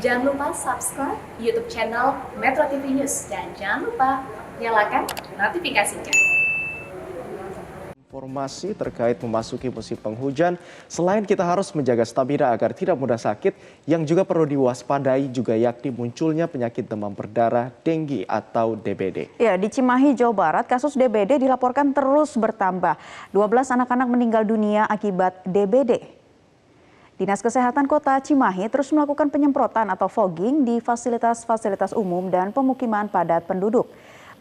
Jangan lupa subscribe YouTube channel Metro TV News dan jangan lupa nyalakan notifikasinya. Informasi terkait memasuki musim penghujan, selain kita harus menjaga stamina agar tidak mudah sakit, yang juga perlu diwaspadai juga yakni munculnya penyakit demam berdarah, dengue atau DBD. Ya, di Cimahi, Jawa Barat, kasus DBD dilaporkan terus bertambah. 12 anak-anak meninggal dunia akibat DBD. Dinas Kesehatan Kota Cimahi terus melakukan penyemprotan atau fogging di fasilitas-fasilitas umum dan pemukiman padat penduduk.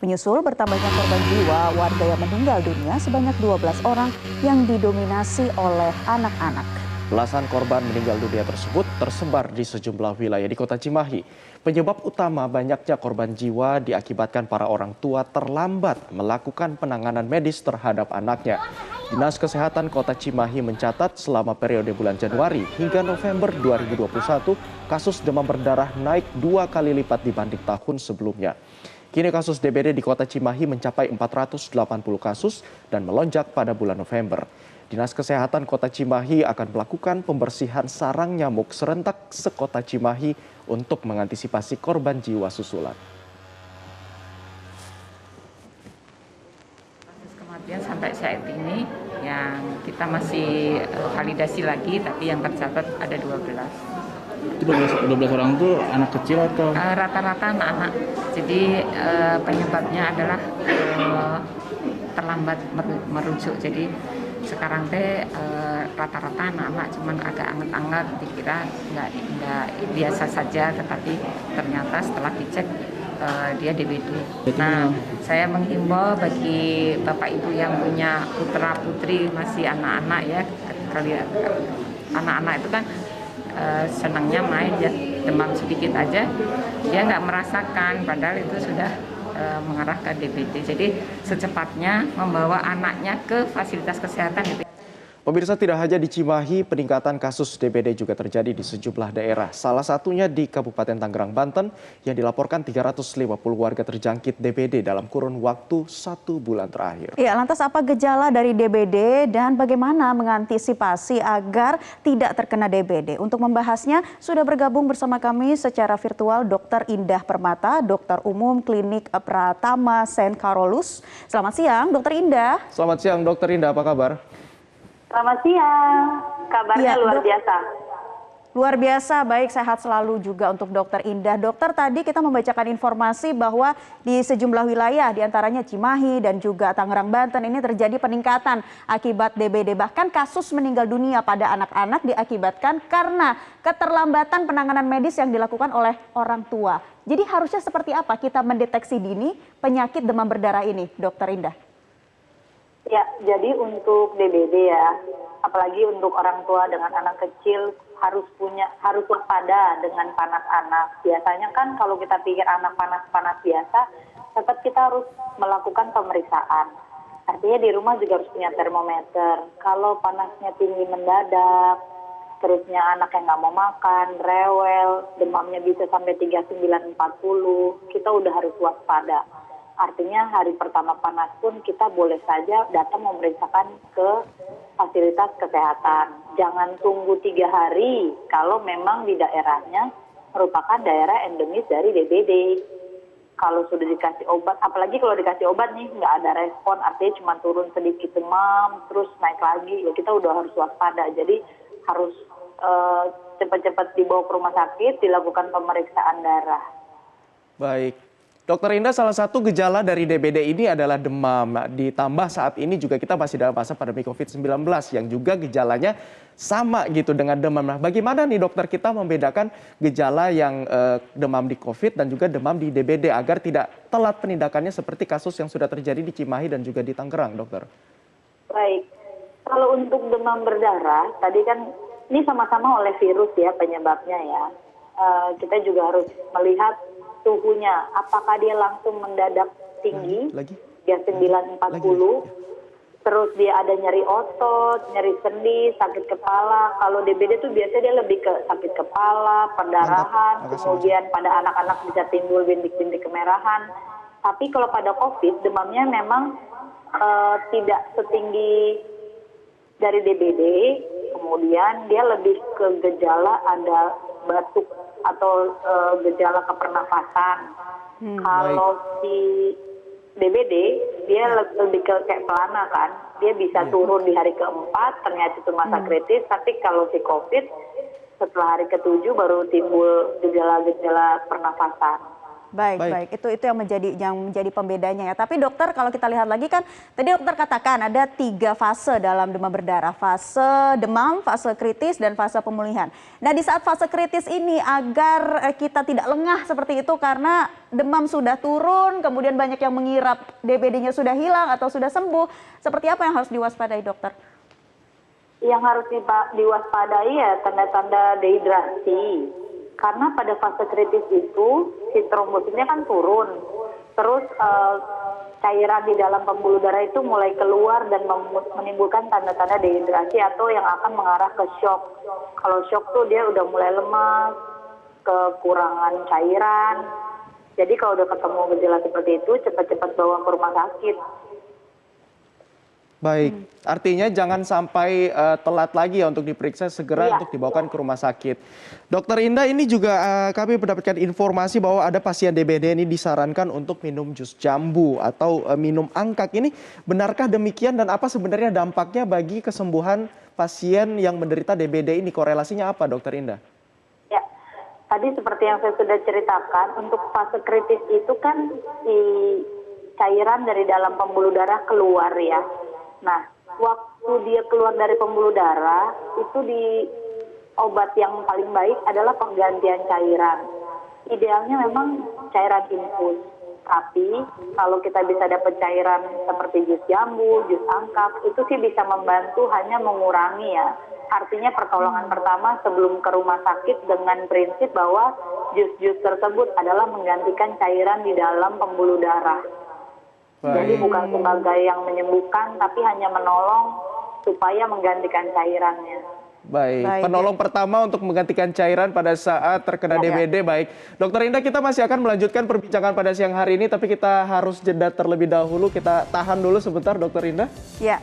Menyusul bertambahnya korban jiwa warga yang meninggal dunia sebanyak 12 orang yang didominasi oleh anak-anak. Belasan korban meninggal dunia tersebut tersebar di sejumlah wilayah di Kota Cimahi. Penyebab utama banyaknya korban jiwa diakibatkan para orang tua terlambat melakukan penanganan medis terhadap anaknya. Dinas Kesehatan Kota Cimahi mencatat selama periode bulan Januari hingga November 2021, kasus demam berdarah naik 2 kali lipat dibanding tahun sebelumnya. Kini kasus DBD di Kota Cimahi mencapai 480 kasus dan melonjak pada bulan November. Dinas Kesehatan Kota Cimahi akan melakukan pembersihan sarang nyamuk serentak sekota Cimahi untuk mengantisipasi korban jiwa susulan. Kasus kematian sampai saat ini yang kita masih validasi lagi, tapi yang tercatat ada 12. Itu 12 orang itu anak kecil atau? Rata-rata anak-anak. Jadi penyebabnya adalah terlambat merujuk. Jadi sekarang rata-rata anak-anak cuman agak anget-anget, dikira nggak biasa saja, tetapi ternyata setelah dicek dia DBD. Nah, saya menghimbau bagi bapak ibu yang punya putra putri masih anak-anak ya, kalian anak-anak itu kan senangnya main ya, demam sedikit aja dia nggak merasakan, padahal itu sudah mengarah ke DBD. Jadi secepatnya membawa anaknya ke fasilitas kesehatan. Pemirsa, tidak hanya di Cimahi, peningkatan kasus DBD juga terjadi di sejumlah daerah. Salah satunya di Kabupaten Tangerang, Banten, yang dilaporkan 350 warga terjangkit DBD dalam kurun waktu 1 bulan terakhir. Ya, lantas apa gejala dari DBD dan bagaimana mengantisipasi agar tidak terkena DBD? Untuk membahasnya, sudah bergabung bersama kami secara virtual Dr. Indah Permata, Dokter Umum Klinik Pratama St. Carolus. Selamat siang, Dr. Indah. Selamat siang, Dr. Indah. Apa kabar? Selamat siang, kabarnya luar biasa. Luar biasa, baik, sehat selalu juga untuk Dokter Indah. Dokter, tadi kita membacakan informasi bahwa di sejumlah wilayah, diantaranya Cimahi dan juga Tangerang, Banten, ini terjadi peningkatan akibat DBD. Bahkan kasus meninggal dunia pada anak-anak diakibatkan karena keterlambatan penanganan medis yang dilakukan oleh orang tua. Jadi harusnya seperti apa kita mendeteksi dini penyakit demam berdarah ini, Dokter Indah? Ya, jadi untuk DBD ya, apalagi untuk orang tua dengan anak kecil harus waspada dengan panas anak. Biasanya kan kalau kita pikir anak panas-panas biasa, tetap kita harus melakukan pemeriksaan. Artinya di rumah juga harus punya termometer. Kalau panasnya tinggi mendadak, terusnya anak yang nggak mau makan, rewel, demamnya bisa sampai 39-40, kita udah harus waspada. Artinya hari pertama panas pun kita boleh saja datang memeriksakan ke fasilitas kesehatan. Jangan tunggu 3 hari kalau memang di daerahnya merupakan daerah endemis dari DBD. Kalau sudah dikasih obat, apalagi kalau dikasih obat nih nggak ada respon, artinya cuma turun sedikit demam, terus naik lagi, ya kita udah harus waspada. Jadi harus cepat-cepat dibawa ke rumah sakit, dilakukan pemeriksaan darah. Baik. Dokter Indah, salah satu gejala dari DBD ini adalah demam. Ditambah saat ini juga kita masih dalam masa pandemi COVID-19 yang juga gejalanya sama gitu dengan demam. Nah, bagaimana nih dokter kita membedakan gejala yang demam di COVID dan juga demam di DBD agar tidak telat penindakannya seperti kasus yang sudah terjadi di Cimahi dan juga di Tangerang, dokter? Baik, kalau untuk demam berdarah, tadi kan ini sama-sama oleh virus ya penyebabnya ya. Kita juga harus melihat suhunya, apakah dia langsung mendadak tinggi, dia 940, terus dia ada nyeri otot, nyeri sendi, sakit kepala. Kalau DBD itu biasanya dia lebih ke sakit kepala, perdarahan, kemudian pada anak-anak bisa timbul bintik-bintik kemerahan. Tapi kalau pada COVID, demamnya memang tidak setinggi dari DBD, kemudian dia lebih ke gejala ada batuk atau gejala kepernafasan. Kalau si DBD dia lebih ke kayak pelana kan, dia bisa turun di hari keempat, ternyata itu masa kritis. Tapi kalau si COVID setelah hari ketujuh baru timbul gejala-gejala pernafasan. Baik. Itu yang menjadi pembedanya ya. Tapi dokter, kalau kita lihat lagi kan tadi dokter katakan ada 3 fase dalam demam berdarah. Fase demam, fase kritis, dan fase pemulihan. Nah, di saat fase kritis ini agar kita tidak lengah seperti itu karena demam sudah turun, kemudian banyak yang mengira DBD-nya sudah hilang atau sudah sembuh. Seperti apa yang harus diwaspadai, dokter? Yang harus diwaspadai ya tanda-tanda dehidrasi. Karena pada fase kritis itu si trombositnya kan turun, terus cairan di dalam pembuluh darah itu mulai keluar dan menimbulkan tanda-tanda dehidrasi atau yang akan mengarah ke shock. Kalau shock tuh dia udah mulai lemas, kekurangan cairan. Jadi kalau udah ketemu gejala seperti itu, cepat-cepat bawa ke rumah sakit. Baik, artinya jangan sampai telat lagi ya untuk diperiksa, segera untuk dibawakan ke rumah sakit. Dokter Indah, ini juga kami mendapatkan informasi bahwa ada pasien DBD ini disarankan untuk minum jus jambu atau minum angkat. Ini benarkah demikian dan apa sebenarnya dampaknya bagi kesembuhan pasien yang menderita DBD ini? Korelasinya apa, Dokter Indah? Ya, tadi seperti yang saya sudah ceritakan, untuk fase kritis itu kan si cairan dari dalam pembuluh darah keluar ya. Nah, waktu dia keluar dari pembuluh darah, itu obat yang paling baik adalah penggantian cairan. Idealnya memang cairan infus. Tapi kalau kita bisa dapat cairan seperti jus jambu, jus angkat, itu sih bisa membantu hanya mengurangi ya. Artinya pertolongan pertama sebelum ke rumah sakit dengan prinsip bahwa jus-jus tersebut adalah menggantikan cairan di dalam pembuluh darah. Jadi bukan sebagai yang menyembuhkan, tapi hanya menolong supaya menggantikan cairannya. Baik, penolong pertama untuk menggantikan cairan pada saat terkena DBD. Baik, Dokter Indah, kita masih akan melanjutkan perbincangan pada siang hari ini, tapi kita harus jeda terlebih dahulu. Kita tahan dulu sebentar, Dokter Indah. Ya,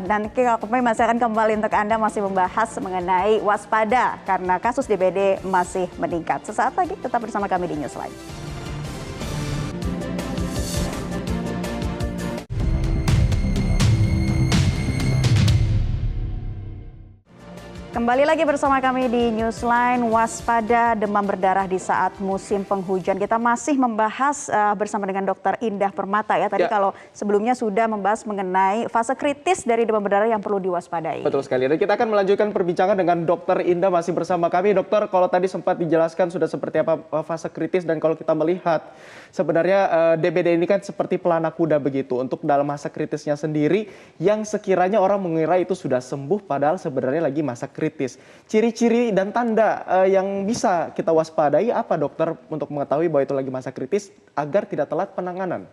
nanti kami masih akan kembali untuk Anda masih membahas mengenai waspada karena kasus DBD masih meningkat. Sesaat lagi tetap bersama kami di Newsline. Kembali lagi bersama kami di Newsline, waspada demam berdarah di saat musim penghujan. Kita masih membahas bersama dengan Dr. Indah Permata ya. Tadi kalau sebelumnya sudah membahas mengenai fase kritis dari demam berdarah yang perlu diwaspadai. Betul sekali. Dan kita akan melanjutkan perbincangan dengan Dr. Indah masih bersama kami. Dokter, kalau tadi sempat dijelaskan sudah seperti apa fase kritis, dan kalau kita melihat sebenarnya DBD ini kan seperti pelana kuda begitu. Untuk dalam masa kritisnya sendiri yang sekiranya orang mengira itu sudah sembuh padahal sebenarnya lagi masa kritis. Ciri-ciri dan tanda yang bisa kita waspadai apa, dokter, untuk mengetahui bahwa itu lagi masa kritis agar tidak telat penanganan?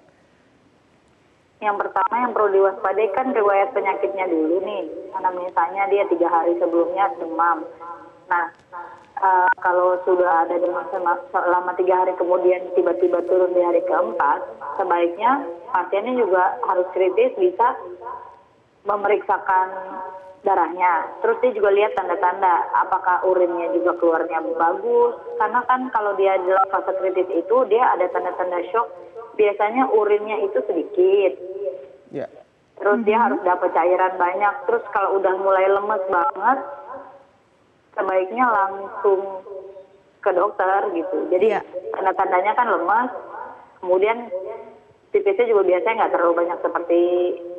Yang pertama yang perlu diwaspadai kan riwayat penyakitnya dulu nih. Karena misalnya dia 3 hari sebelumnya demam. Nah, kalau sudah ada demam selama 3 hari kemudian tiba-tiba turun di hari keempat, sebaiknya pasiennya juga harus kritis, bisa memeriksakan darahnya. Terus dia juga lihat tanda-tanda apakah urinnya juga keluarnya bagus. Karena kan kalau dia dalam fase kritis itu dia ada tanda-tanda shock. Biasanya urinnya itu sedikit. Terus dia harus dapat cairan banyak. Terus kalau udah mulai lemes banget, sebaiknya langsung ke dokter gitu. Jadi tanda-tandanya kan lemas. Kemudian tipisnya juga biasanya nggak terlalu banyak seperti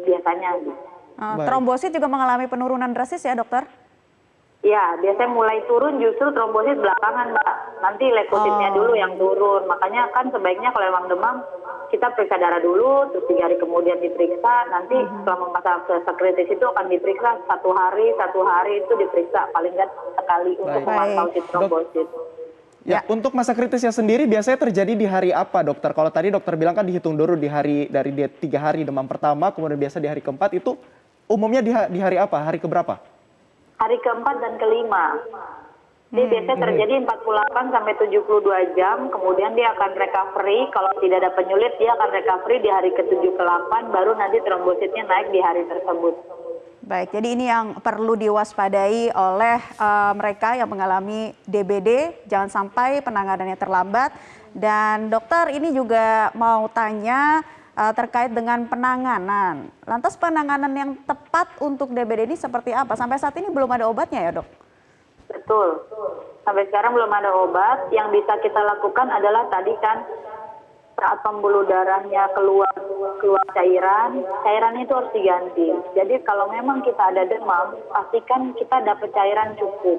biasanya gitu. Trombosit juga mengalami penurunan drastis ya, dokter? Ya, biasanya mulai turun justru trombosit belakangan, Mbak. Nanti leukositnya dulu yang turun. Makanya kan sebaiknya kalau emang demam, kita periksa darah dulu, terus 3 hari kemudian diperiksa. Nanti selama masa kritis itu akan diperiksa 1 hari itu diperiksa paling nggak sekali untuk memantau si trombosit. Ya, untuk masa kritisnya sendiri biasanya terjadi di hari apa, dokter? Kalau tadi dokter bilang kan dihitung dulu dari 3 hari demam pertama, kemudian biasa di hari keempat, itu umumnya di hari apa? Hari keberapa? Hari keempat dan kelima. Dia biasanya terjadi 48 sampai 72 jam, kemudian dia akan recovery. Kalau tidak ada penyulit, dia akan recovery di hari ke-7 ke-8, baru nanti trombositnya naik di hari tersebut. Baik, jadi ini yang perlu diwaspadai oleh mereka yang mengalami DBD, jangan sampai penanganannya terlambat. Dan dokter ini juga mau tanya terkait dengan penanganan. Lantas penanganan yang tepat untuk DBD ini seperti apa? Sampai saat ini belum ada obatnya ya, Dok? Betul. Sampai sekarang belum ada obat. Yang bisa kita lakukan adalah tadi kan saat pembuluh darahnya keluar cairan itu harus diganti. Jadi kalau memang kita ada demam, pastikan kita dapat cairan cukup.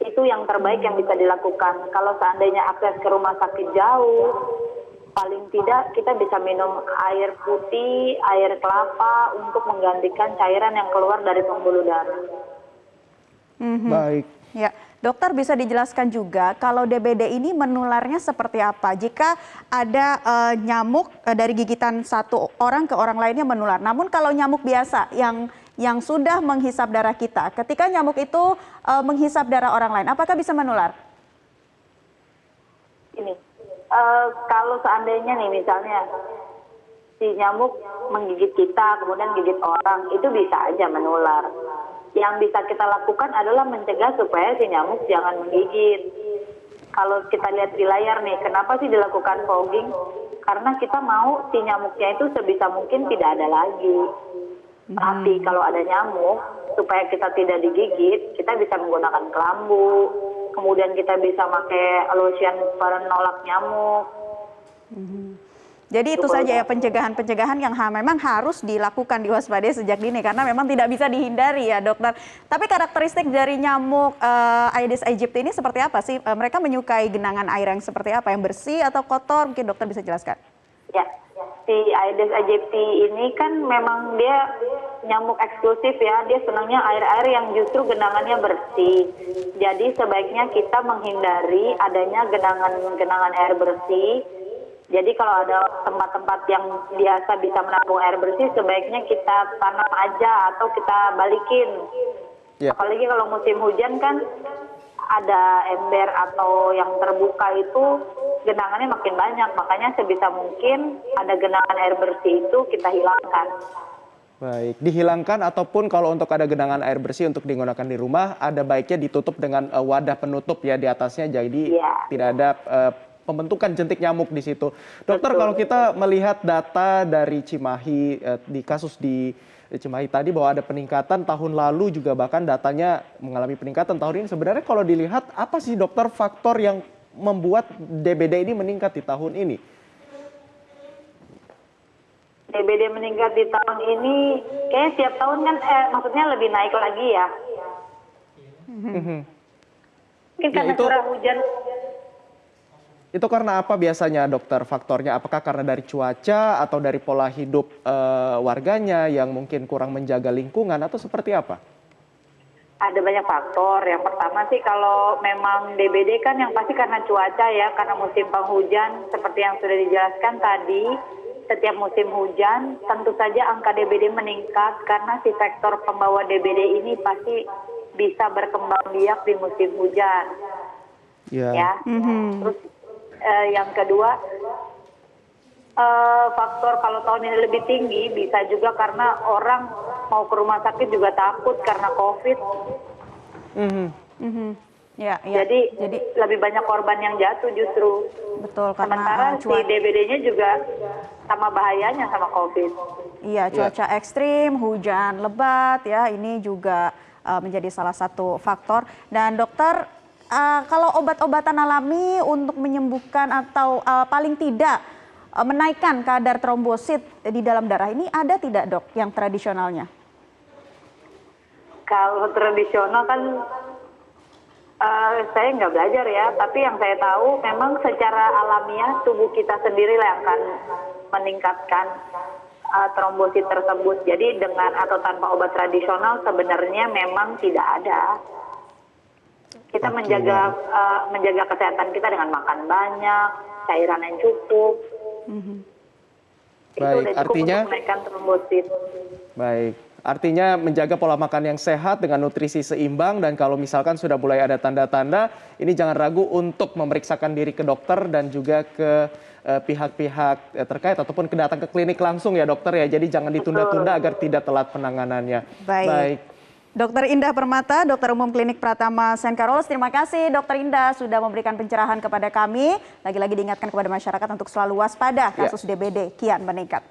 Itu yang terbaik yang bisa dilakukan. Kalau seandainya akses ke rumah sakit jauh, paling tidak kita bisa minum air putih, air kelapa untuk menggantikan cairan yang keluar dari pembuluh darah. Baik. Ya, dokter bisa dijelaskan juga kalau DBD ini menularnya seperti apa? Jika ada nyamuk dari gigitan satu orang ke orang lainnya menular. Namun kalau nyamuk biasa yang sudah menghisap darah kita, ketika nyamuk itu menghisap darah orang lain, apakah bisa menular? Ini, kalau seandainya nih misalnya si nyamuk menggigit kita, kemudian gigit orang, itu bisa aja menular. Yang bisa kita lakukan adalah mencegah supaya si nyamuk jangan menggigit. Kalau kita lihat di layar nih, kenapa sih dilakukan fogging? Karena kita mau si nyamuknya itu sebisa mungkin tidak ada lagi. Tapi kalau ada nyamuk, supaya kita tidak digigit, kita bisa menggunakan kelambu. Kemudian kita bisa pakai lotion penolak nyamuk. Jadi itu saja ya pencegahan-pencegahan yang memang harus dilakukan, diwaspadai sejak dini karena memang tidak bisa dihindari ya, dokter. Tapi karakteristik dari nyamuk Aedes aegypti ini seperti apa sih? Mereka menyukai genangan air yang seperti apa? Yang bersih atau kotor? Mungkin dokter bisa jelaskan. Ya, si Aedes aegypti ini kan memang dia nyamuk eksklusif ya. Dia senangnya air-air yang justru genangannya bersih. Jadi sebaiknya kita menghindari adanya genangan air bersih. Jadi kalau ada tempat-tempat yang biasa bisa menampung air bersih, sebaiknya kita tanam aja atau kita balikin. Ya. Apalagi kalau musim hujan kan ada ember atau yang terbuka itu genangannya makin banyak. Makanya sebisa mungkin ada genangan air bersih itu kita hilangkan. Baik, dihilangkan ataupun kalau untuk ada genangan air bersih untuk digunakan di rumah, ada baiknya ditutup dengan wadah penutup ya di atasnya, jadi tidak ada pembentukan jentik nyamuk di situ. Dokter, kalau kita melihat data dari Cimahi, di kasus di Cimahi tadi bahwa ada peningkatan tahun lalu juga bahkan datanya mengalami peningkatan tahun ini. Sebenarnya kalau dilihat apa sih dokter faktor yang membuat DBD ini meningkat di tahun ini? DBD meningkat di tahun ini, kayaknya tiap tahun kan maksudnya lebih naik lagi ya. Mungkin karena curah hujan. Itu karena apa biasanya dokter faktornya? Apakah karena dari cuaca atau dari pola hidup warganya yang mungkin kurang menjaga lingkungan atau seperti apa? Ada banyak faktor. Yang pertama sih kalau memang DBD kan yang pasti karena cuaca ya, karena musim penghujan seperti yang sudah dijelaskan tadi. Setiap musim hujan tentu saja angka DBD meningkat karena si faktor pembawa DBD ini pasti bisa berkembang biak di musim hujan. Ya. Terus yang kedua, faktor kalau tahun ini lebih tinggi bisa juga karena orang mau ke rumah sakit juga takut karena COVID. Ya. Jadi lebih banyak korban yang jatuh justru. Betul, karena sementara si DBD-nya juga sama bahayanya sama COVID. Iya, cuaca ekstrim, hujan lebat ya, ini juga menjadi salah satu faktor. Dan dokter, kalau obat-obatan alami untuk menyembuhkan atau paling tidak menaikkan kadar trombosit di dalam darah ini ada tidak dok yang tradisionalnya? Kalau tradisional kan saya nggak belajar ya, tapi yang saya tahu memang secara alamiah tubuh kita sendiri yang akan meningkatkan trombosit tersebut. Jadi dengan atau tanpa obat tradisional sebenarnya memang tidak ada. Kita menjaga kesehatan kita dengan makan banyak, cairan yang cukup. Baik, itu udah cukup artinya untuk menaikkan trombosit. Baik, Artinya menjaga pola makan yang sehat dengan nutrisi seimbang, dan kalau misalkan sudah mulai ada tanda-tanda, ini jangan ragu untuk memeriksakan diri ke dokter dan juga ke pihak-pihak terkait ataupun datang ke klinik langsung ya dokter ya. Jadi jangan ditunda-tunda agar tidak telat penanganannya. Baik. Dokter Indah Permata, Dokter Umum Klinik Pratama St. Carol's. Terima kasih Dokter Indah sudah memberikan pencerahan kepada kami. Lagi-lagi diingatkan kepada masyarakat untuk selalu waspada kasus DBD kian meningkat.